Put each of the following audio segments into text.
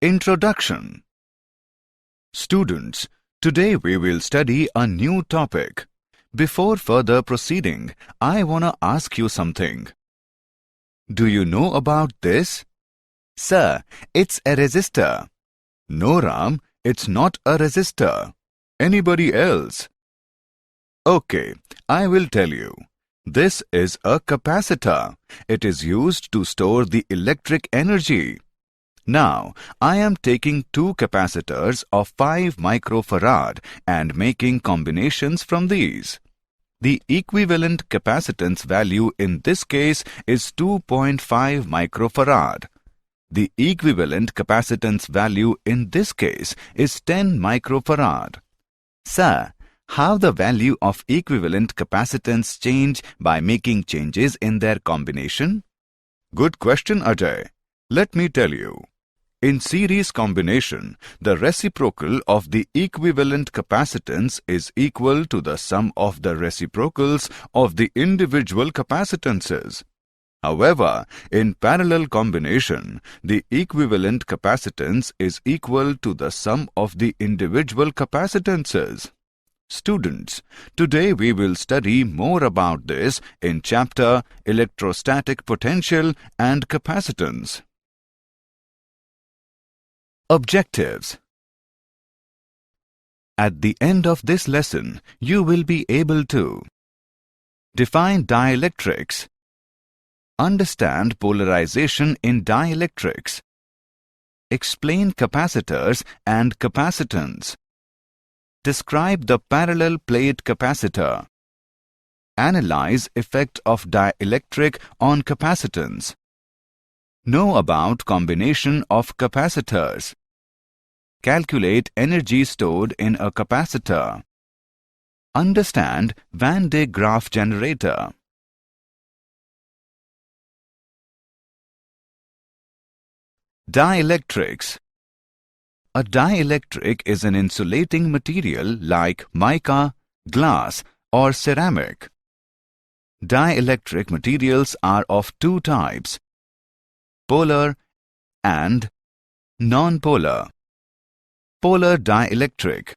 Introduction. Students, today we will study a new topic. Before further proceeding, I wanna ask you something. Do you know about this? Sir, it's a resistor. No, Ram, it's not a resistor. Anybody else? Okay, I will tell you. This is a capacitor. It is used to store the electric energy. Now, I am taking two capacitors of 5 microfarad and making combinations from these. The equivalent capacitance value in this case is 2.5 microfarad. The equivalent capacitance value in this case is 10 microfarad. Sir, how the value of equivalent capacitance change by making changes in their combination? Good question, Ajay. Let me tell you. In series combination, the reciprocal of the equivalent capacitance is equal to the sum of the reciprocals of the individual capacitances. However, in parallel combination, the equivalent capacitance is equal to the sum of the individual capacitances. Students, today we will study more about this in chapter Electrostatic Potential and Capacitance. Objectives. At the end of this lesson, you will be able to define dielectrics, understand polarization in dielectrics, explain capacitors and capacitance, describe the parallel plate capacitor, analyze effect of dielectric on capacitance, know about combination of capacitors, calculate energy stored in a capacitor, understand Van de Graaff generator. Dielectrics. A dielectric is an insulating material like mica, glass, or ceramic. Dielectric materials are of two types: polar and non-polar. Polar dielectric.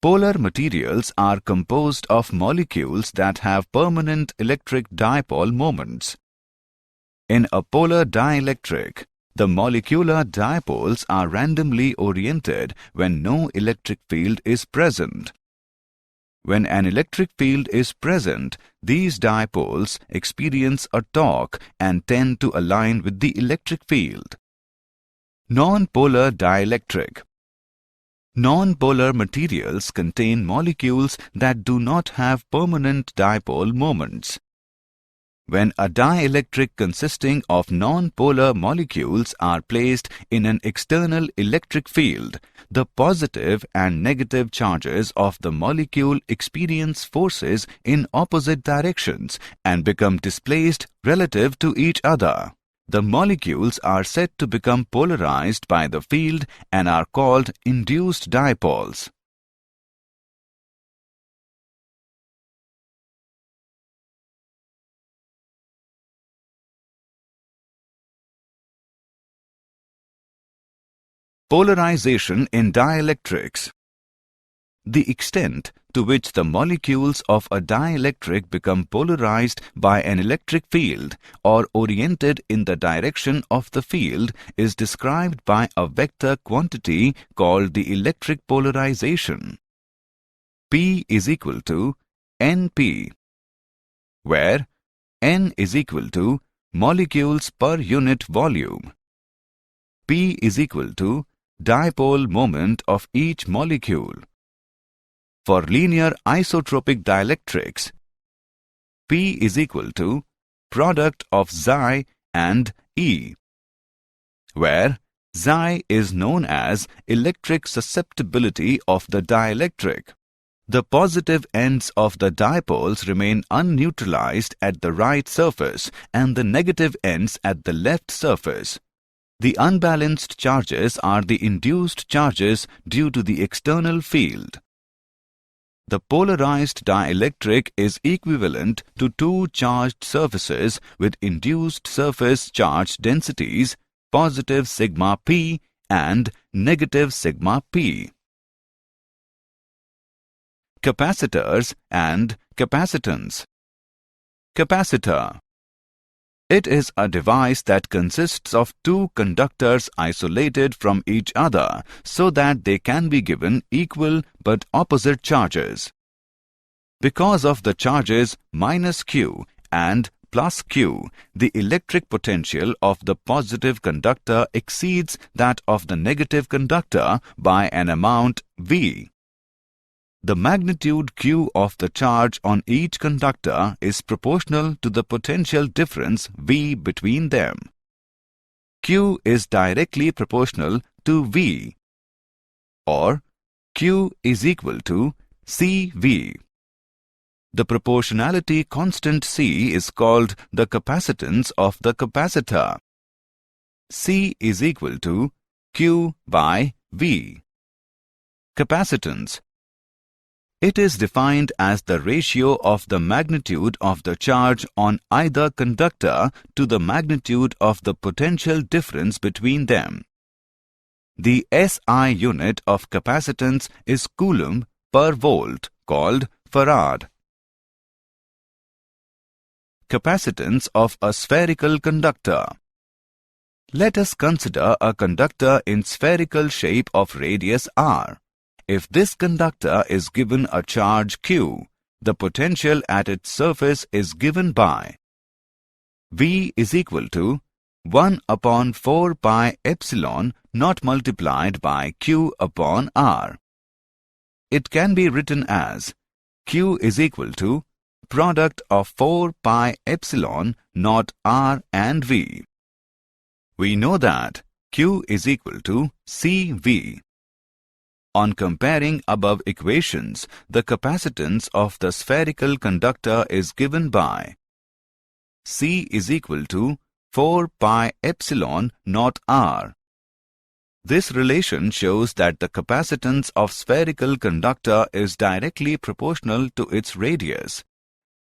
Polar materials are composed of molecules that have permanent electric dipole moments. In a polar dielectric, the molecular dipoles are randomly oriented when no electric field is present. When an electric field is present, these dipoles experience a torque and tend to align with the electric field. Non-polar dielectric. Non-polar materials contain molecules that do not have permanent dipole moments. When a dielectric consisting of non-polar molecules are placed in an external electric field, the positive and negative charges of the molecule experience forces in opposite directions and become displaced relative to each other. The molecules are said to become polarized by the field and are called induced dipoles. Polarization in dielectrics. The extent to which the molecules of a dielectric become polarized by an electric field or oriented in the direction of the field is described by a vector quantity called the electric polarization. P is equal to Np, where N is equal to molecules per unit volume. P is equal to dipole moment of each molecule. For linear isotropic dielectrics, P is equal to product of Xi and E, where Xi is known as electric susceptibility of the dielectric. The positive ends of the dipoles remain unneutralized at the right surface and the negative ends at the left surface. The unbalanced charges are the induced charges due to the external field. The polarized dielectric is equivalent to two charged surfaces with induced surface charge densities positive sigma p and negative sigma P. Capacitors and capacitance. Capacitor. It is a device that consists of two conductors isolated from each other so that they can be given equal but opposite charges. Because of the charges minus Q and plus Q, the electric potential of the positive conductor exceeds that of the negative conductor by an amount V. The magnitude Q of the charge on each conductor is proportional to the potential difference V between them. Q is directly proportional to V, or Q is equal to CV. The proportionality constant C is called the capacitance of the capacitor. C is equal to Q by V. Capacitance. It is defined as the ratio of the magnitude of the charge on either conductor to the magnitude of the potential difference between them. The SI unit of capacitance is coulomb per volt, called farad. Capacitance of a spherical conductor. Let us consider a conductor in spherical shape of radius r. If this conductor is given a charge Q, the potential at its surface is given by V is equal to 1 upon 4 pi epsilon not multiplied by Q upon R. It can be written as Q is equal to product of 4 pi epsilon not R and V. We know that Q is equal to CV. On comparing above equations, the capacitance of the spherical conductor is given by C is equal to 4 pi epsilon not R. This relation shows that the capacitance of spherical conductor is directly proportional to its radius.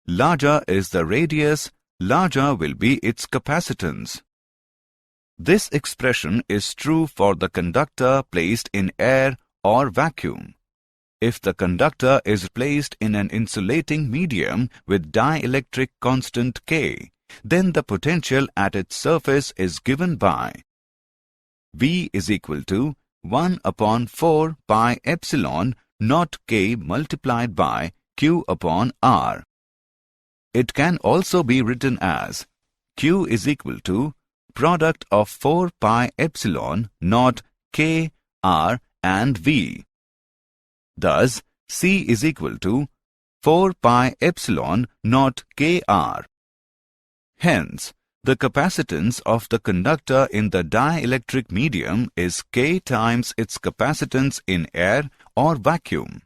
Larger is the radius, larger will be its capacitance. This expression is true for the conductor placed in air or vacuum. If the conductor is placed in an insulating medium with dielectric constant K, then the potential at its surface is given by V is equal to 1 upon 4 pi epsilon not K multiplied by Q upon R. It can also be written as Q is equal to product of 4 pi epsilon not K, R and V. Thus, C is equal to 4 pi epsilon not Kr. Hence, the capacitance of the conductor in the dielectric medium is K times its capacitance in air or vacuum.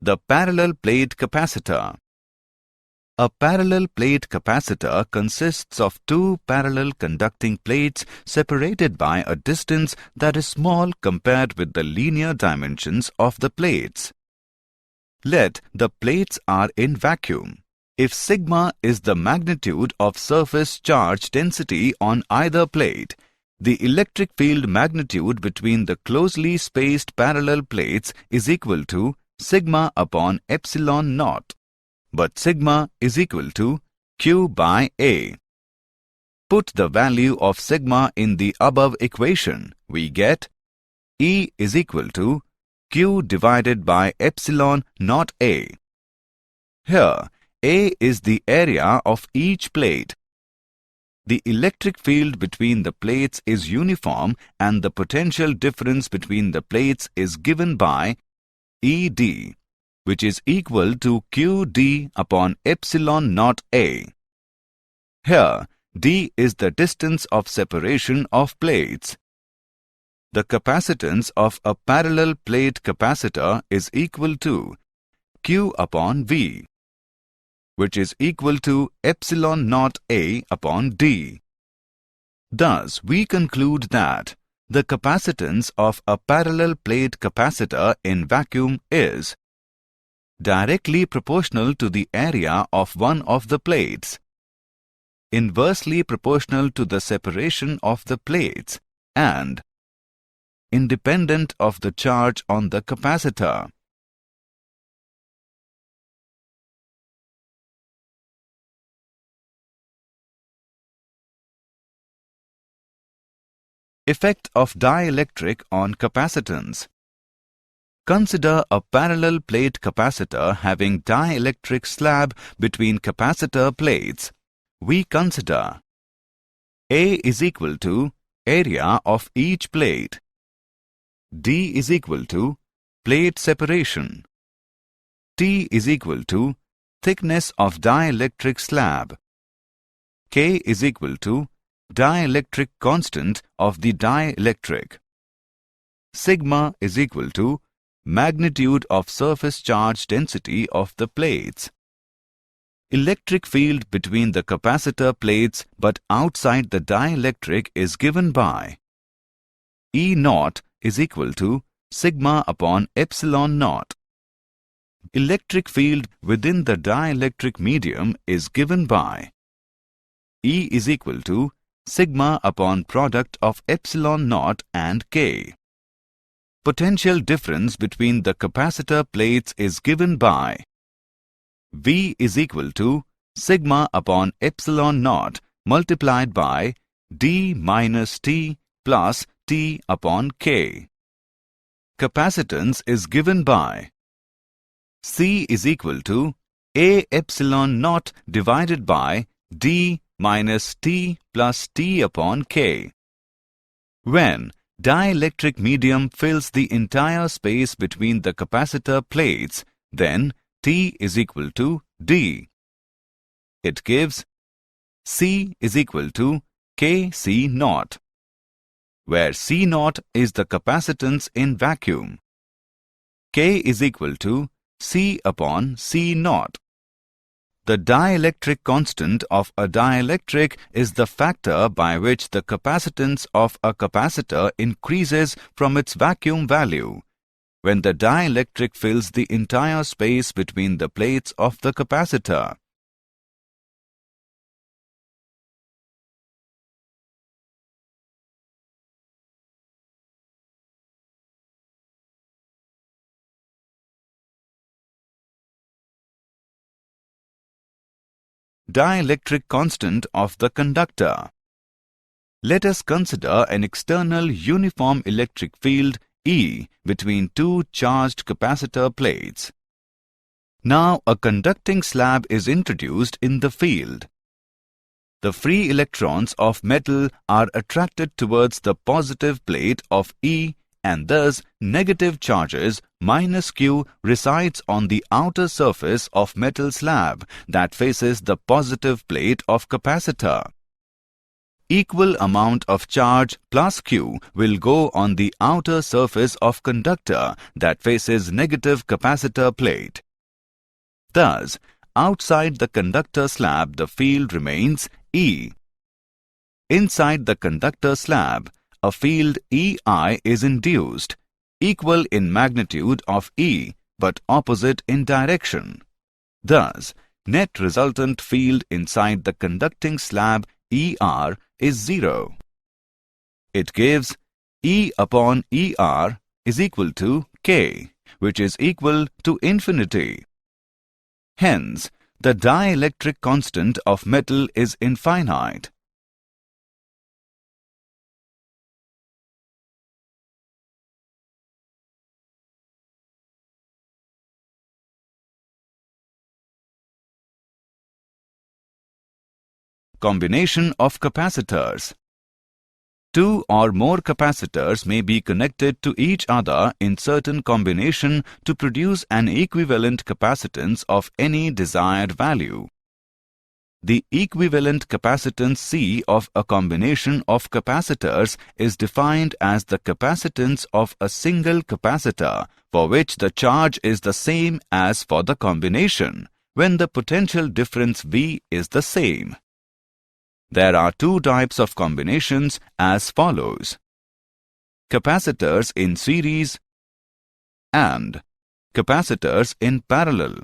The parallel plate capacitor. A parallel plate capacitor consists of two parallel conducting plates separated by a distance that is small compared with the linear dimensions of the plates. Let the plates are in vacuum. If sigma is the magnitude of surface charge density on either plate, the electric field magnitude between the closely spaced parallel plates is equal to sigma upon epsilon naught, but sigma is equal to Q by A. Put the value of sigma in the above equation. We get E is equal to Q divided by epsilon naught A. Here, A is the area of each plate. The electric field between the plates is uniform and the potential difference between the plates is given by ED, which is equal to QD upon epsilon naught A. Here, D is the distance of separation of plates. The capacitance of a parallel plate capacitor is equal to Q upon V, which is equal to epsilon naught A upon D. Thus, we conclude that the capacitance of a parallel plate capacitor in vacuum is directly proportional to the area of one of the plates, inversely proportional to the separation of the plates, and independent of the charge on the capacitor. Effect of dielectric on capacitance. Consider a parallel plate capacitor having dielectric slab between capacitor plates. We consider A is equal to area of each plate, D is equal to plate separation, T is equal to thickness of dielectric slab, K is equal to dielectric constant of the dielectric, sigma is equal to magnitude of surface charge density of the plates. Electric field between the capacitor plates but outside the dielectric is given by E naught is equal to sigma upon epsilon naught. Electric field within the dielectric medium is given by E is equal to sigma upon product of epsilon naught and K. Potential difference between the capacitor plates is given by V is equal to sigma upon epsilon naught multiplied by D minus T plus T upon K. Capacitance is given by C is equal to A epsilon naught divided by D minus T plus T upon K. When dielectric medium fills the entire space between the capacitor plates, then T is equal to D. It gives C is equal to Kc naught, where C naught is the capacitance in vacuum. K is equal to C upon C naught. The dielectric constant of a dielectric is the factor by which the capacitance of a capacitor increases from its vacuum value when the dielectric fills the entire space between the plates of the capacitor. Dielectric constant of the conductor. Let us consider an external uniform electric field E between two charged capacitor plates. Now a conducting slab is introduced in the field. The free electrons of metal are attracted towards the positive plate of E, and thus negative charges minus Q resides on the outer surface of metal slab that faces the positive plate of capacitor. Equal amount of charge plus Q will go on the outer surface of conductor that faces negative capacitor plate. Thus, outside the conductor slab the field remains E. Inside the conductor slab, a field EI is induced, equal in magnitude of E but opposite in direction. Thus, net resultant field inside the conducting slab ER is 0. It gives E upon ER is equal to K, which is equal to infinity. Hence, the dielectric constant of metal is infinite. Combination of capacitors. Two or more capacitors may be connected to each other in certain combination to produce an equivalent capacitance of any desired value. The equivalent capacitance C of a combination of capacitors is defined as the capacitance of a single capacitor for which the charge is the same as for the combination, when the potential difference V is the same. There are two types of combinations as follows. capacitors in series and capacitors in parallel.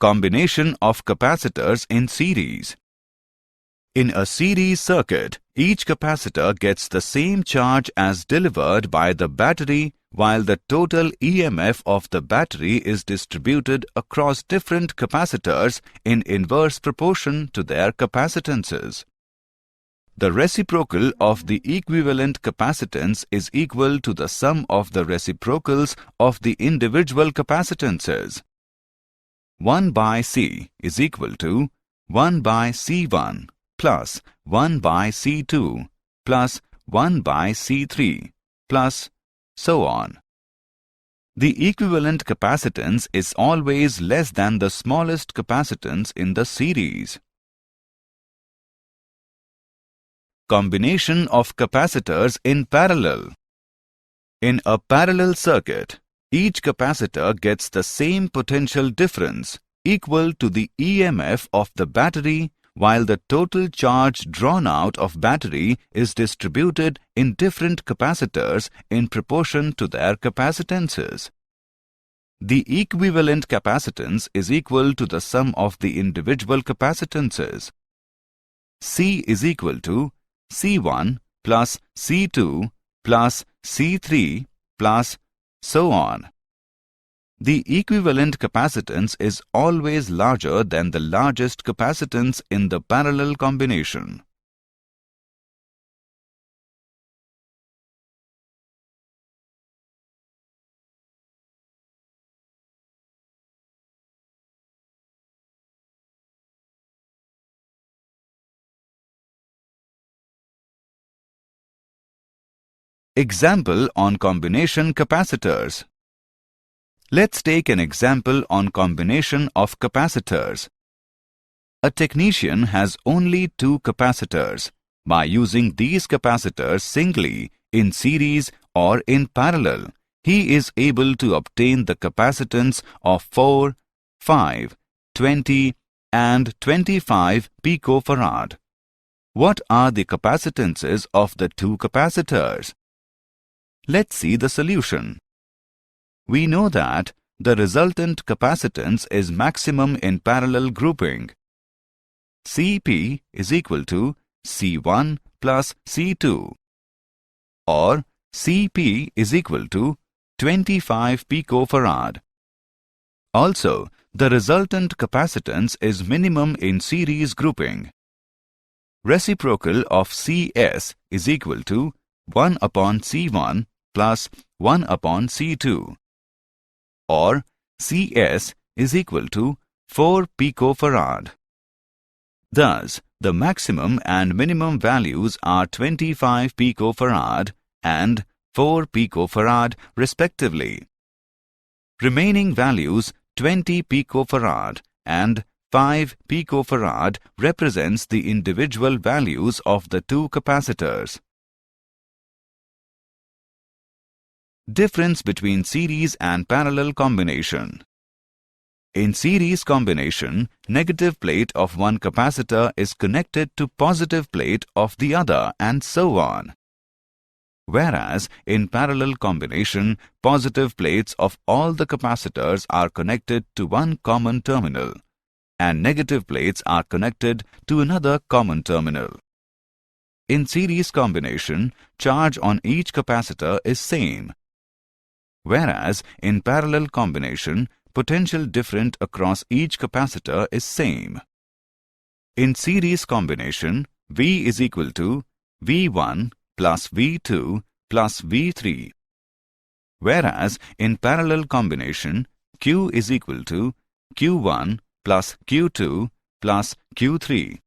Combination of capacitors in series. In a series circuit, each capacitor gets the same charge as delivered by the battery, while the total EMF of the battery is distributed across different capacitors in inverse proportion to their capacitances. The reciprocal of the equivalent capacitance is equal to the sum of the reciprocals of the individual capacitances. 1 by C is equal to 1 by C1 plus 1 by C2 plus 1 by C3 plus so on. The equivalent capacitance is always less than the smallest capacitance in the series. Combination of capacitors in parallel. In a parallel circuit, each capacitor gets the same potential difference equal to the EMF of the battery, while the total charge drawn out of battery is distributed in different capacitors in proportion to their capacitances. The equivalent capacitance is equal to the sum of the individual capacitances. C is equal to C1 plus C2 plus C3 plus so on. The equivalent capacitance is always larger than the largest capacitance in the parallel combination. Example on combination capacitors. Let's take an example on combination of capacitors. A technician has only two capacitors. By using these capacitors singly, in series or in parallel, he is able to obtain the capacitance of 4, 5, 20 and 25 picofarad. What are the capacitances of the two capacitors? Let's see the solution. We know that the resultant capacitance is maximum in parallel grouping. Cp is equal to C1 plus C2, or Cp is equal to 25 picofarad. Also, the resultant capacitance is minimum in series grouping. Reciprocal of Cs is equal to 1 upon C1 plus 1 upon C2, or Cs is equal to 4 picofarad. Thus, the maximum and minimum values are 25 picofarad and 4 picofarad respectively. Remaining values 20 picofarad and 5 picofarad represents the individual values of the two capacitors. Difference between series and parallel combination. In series combination, negative plate of one capacitor is connected to positive plate of the other and so on. Whereas in parallel combination, positive plates of all the capacitors are connected to one common terminal and negative plates are connected to another common terminal. In series combination, charge on each capacitor is same. Whereas in parallel combination, potential different across each capacitor is same. In series combination, V is equal to V1 plus V2 plus V3. Whereas in parallel combination, Q is equal to Q1 plus Q2 plus Q3.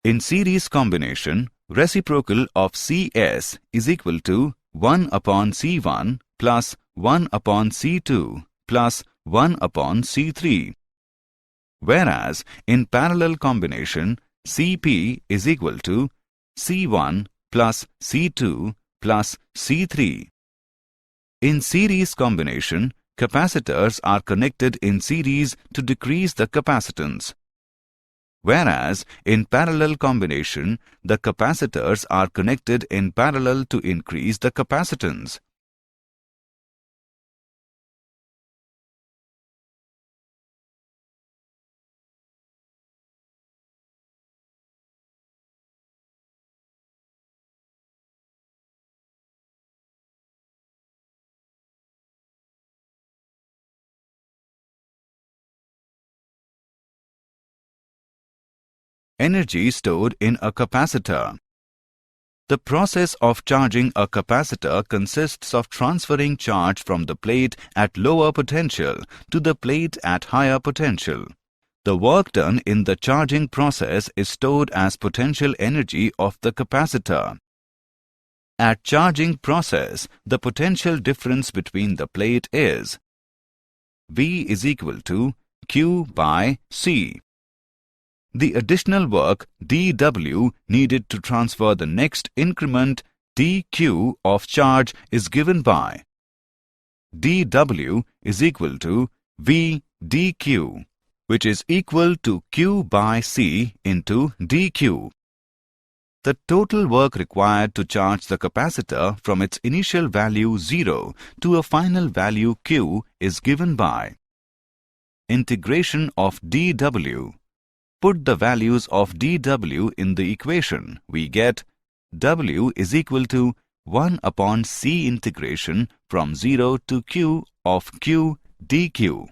In series combination, reciprocal of Cs is equal to 1 upon C1 plus 1 upon C2 plus 1 upon C3. Whereas in parallel combination, Cp is equal to C1 plus C2 plus C3. In series combination, capacitors are connected in series to decrease the capacitance. Whereas in parallel combination, the capacitors are connected in parallel to increase the capacitance. Energy stored in a capacitor. The process of charging a capacitor consists of transferring charge from the plate at lower potential to the plate at higher potential. The work done in the charging process is stored as potential energy of the capacitor. At charging process, the potential difference between the plate is V is equal to Q by C. The additional work dW needed to transfer the next increment dQ of charge is given by dW is equal to V dQ, which is equal to Q by C into dQ. The total work required to charge the capacitor from its initial value 0 to a final value Q is given by integration of dW. Put the values of dW in the equation. We get W is equal to 1 upon C integration from 0 to Q of Q dQ,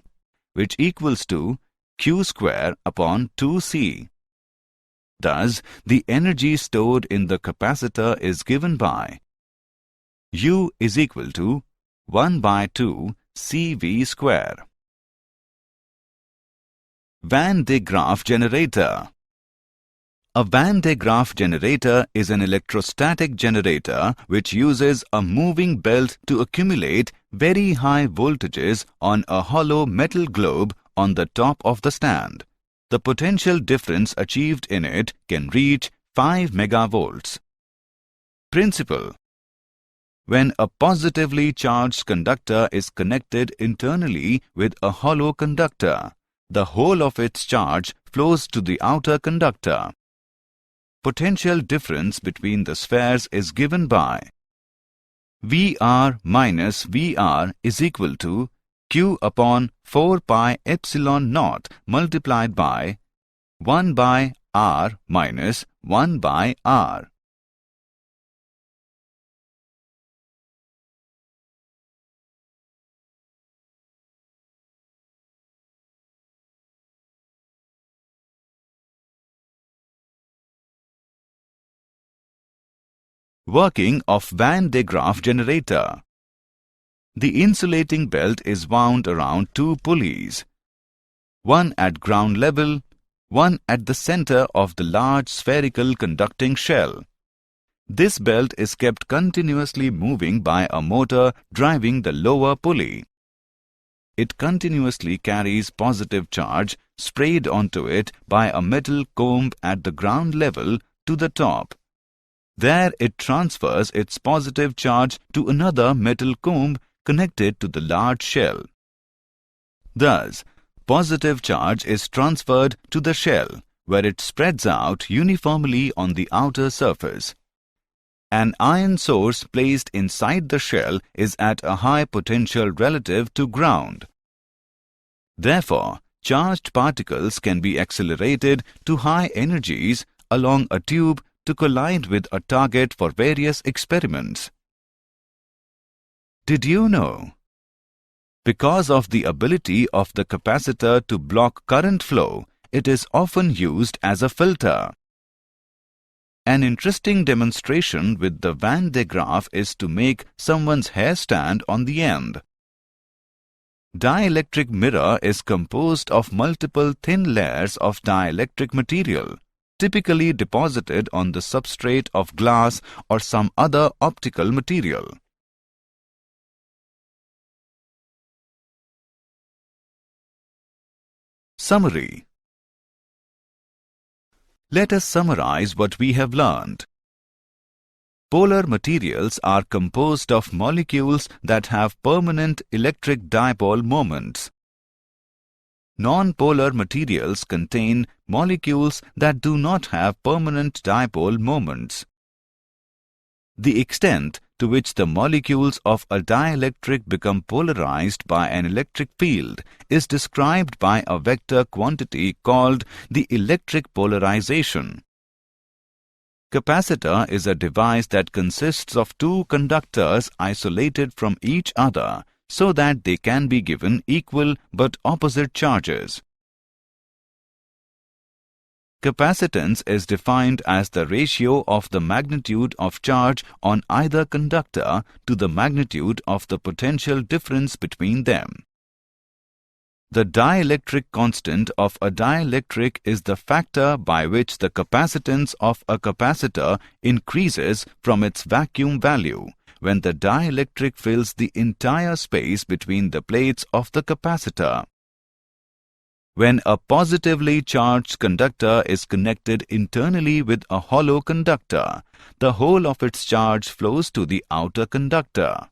which equals to Q square upon 2C. Thus, the energy stored in the capacitor is given by U is equal to 1 by 2 CV square. Van de Graaff generator. A Van de Graaff generator is an electrostatic generator which uses a moving belt to accumulate very high voltages on a hollow metal globe on the top of the stand. The potential difference achieved in it can reach 5 megavolts. Principle: when a positively charged conductor is connected internally with a hollow conductor, the whole of its charge flows to the outer conductor. Potential difference between the spheres is given by VR minus VR is equal to Q upon 4 pi epsilon naught multiplied by 1 by R minus 1 by R. Working of Van de Graaff generator. The insulating belt is wound around two pulleys, one at ground level, one at the center of the large spherical conducting shell. This belt is kept continuously moving by a motor driving the lower pulley. It continuously carries positive charge sprayed onto it by a metal comb at the ground level to the top. There it transfers its positive charge to another metal comb connected to the large shell. Thus, positive charge is transferred to the shell, where it spreads out uniformly on the outer surface. An iron source placed inside the shell is at a high potential relative to ground. Therefore, charged particles can be accelerated to high energies along a tube to collide with a target for various experiments. Did you know? Because of the ability of the capacitor to block current flow, it is often used as a filter. An interesting demonstration with the Van de Graaff is to make someone's hair stand on the end. Dielectric mirror is composed of multiple thin layers of dielectric material, typically deposited on the substrate of glass or some other optical material. Summary. Let us summarize what we have learned. Polar materials are composed of molecules that have permanent electric dipole moments. Non-polar materials contain molecules that do not have permanent dipole moments. The extent to which the molecules of a dielectric become polarized by an electric field is described by a vector quantity called the electric polarization. Capacitor is a device that consists of two conductors isolated from each other so that they can be given equal but opposite charges. Capacitance is defined as the ratio of the magnitude of charge on either conductor to the magnitude of the potential difference between them. The dielectric constant of a dielectric is the factor by which the capacitance of a capacitor increases from its vacuum value when the dielectric fills the entire space between the plates of the capacitor. When a positively charged conductor is connected internally with a hollow conductor, the whole of its charge flows to the outer conductor.